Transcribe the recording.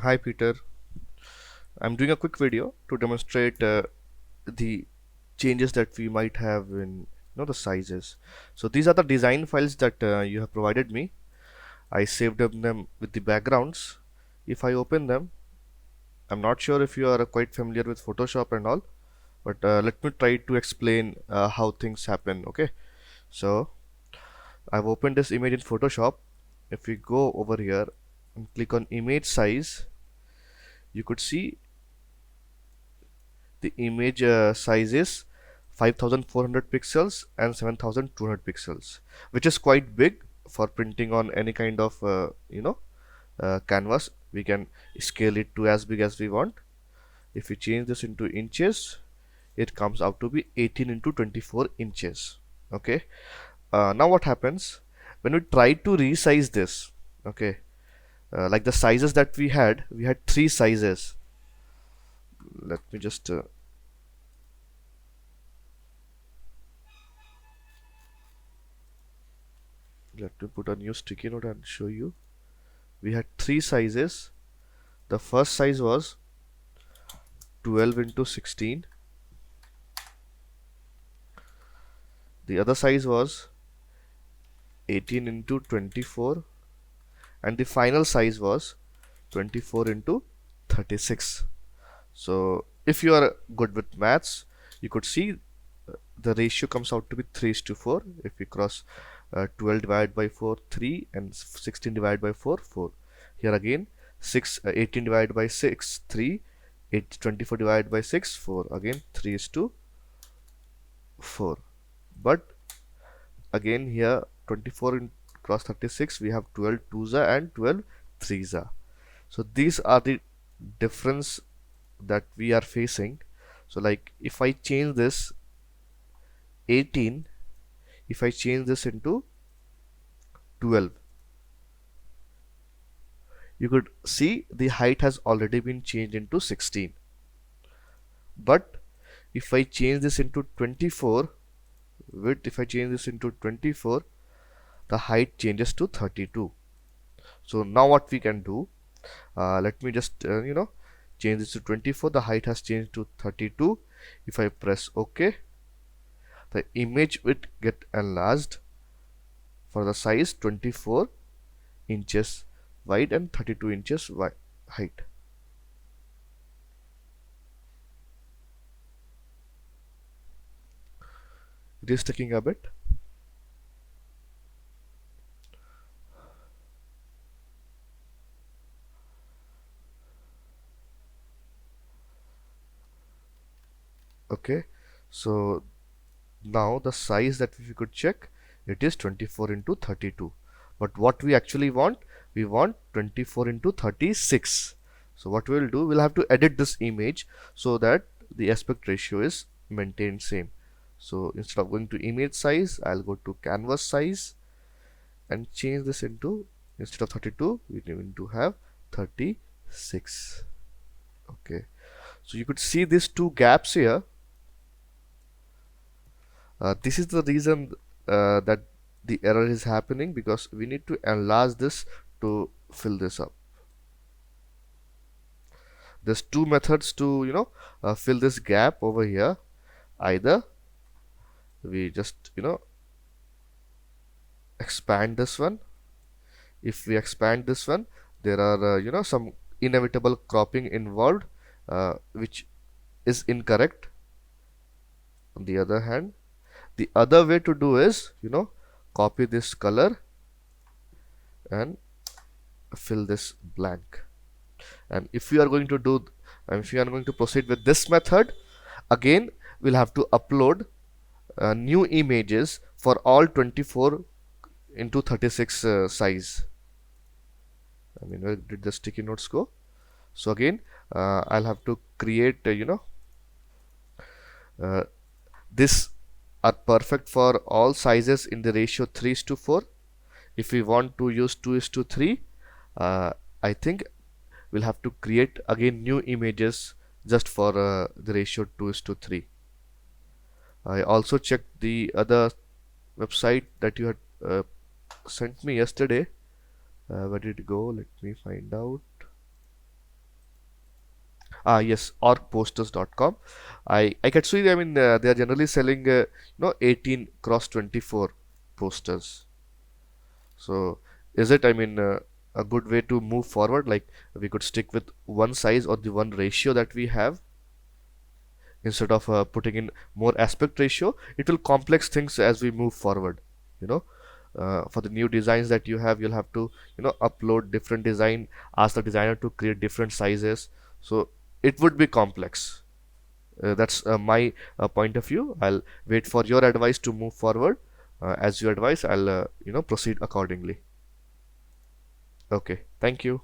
Hi Peter, I'm doing a quick video to demonstrate the changes that we might have in the sizes. So these are the design files that you have provided me. I saved them with the backgrounds. If I open them, I'm not sure if you are quite familiar with Photoshop and all, but let me try to explain how things happen. Okay, so I've opened this image in Photoshop. If we go over here and click on image size, you could see the image size is 5400 pixels and 7200 pixels, which is quite big for printing on any kind of canvas. We can scale it to as big as we want. If we change this into inches, it comes out to be 18 into 24 inches. Okay, now what happens when we try to resize this? Okay, like the sizes that we had three sizes. Let me just let me put a new sticky note and show you. We had three sizes. The first size was 12 into 16. The other size was 18 into 24. And the final size was 24 into 36. So if you are good with maths, you could see the ratio comes out to be 3 is to 4. If we cross 12 divided by 4, 3, and 16 divided by 4, 4. Here again 18 divided by 6, 3, 24 divided by 6, 4. Again 3 is to 4. But again here 24 in cross 36, we have 12 twos and 12 threes. So these are the difference that we are facing. So like if I change this 18, if I change this into 12, you could see the height has already been changed into 16. But if I change this into 24, if I change this into 24, the height changes to 32. So now what we can do, let me just change this to 24. The height has changed to 32. If I press OK, the image would get enlarged for the size 24 inches wide and 32 inches height. It is taking a bit. Okay, so now the size that we could check, it is 24 into 32. But what we actually want, we want 24 into 36. So what we'll do, we'll have to edit this image so that the aspect ratio is maintained same. So instead of going to image size, I'll go to canvas size and change this into, instead of 32, we need to have 36. Okay, so you could see these two gaps here. This is the reason that the error is happening, because we need to enlarge this to fill this up. There's two methods to fill this gap over here. Either we just expand this one. If we expand this one, there are some inevitable cropping involved, which is incorrect. On the other hand, the other way to do is copy this color and fill this blank. And if we are going to do, if we are going to proceed with this method, again we'll have to upload new images for all 24 into 36 size. I mean, where did the sticky notes go? So again, I'll have to create uh, this are perfect for all sizes in the ratio 3 is to 4. If we want to use 2 is to 3, I think we'll have to create again new images just for the ratio 2 is to 3. I also checked the other website that you had sent me yesterday. Where did it go? Let me find out. Yes, orgposters.com. I can see, I mean, they are generally selling, 18 cross 24 posters. So, is it, I mean, a good way to move forward? Like, we could stick with one size or the one ratio that we have instead of putting in more aspect ratio. It will complex things as we move forward, you know. For the new designs that you have, you'll have to, upload different design, ask the designer to create different sizes. So it would be complex. That's my point of view. I'll wait for your advice to move forward. As you advise, I'll proceed accordingly. Okay, thank you.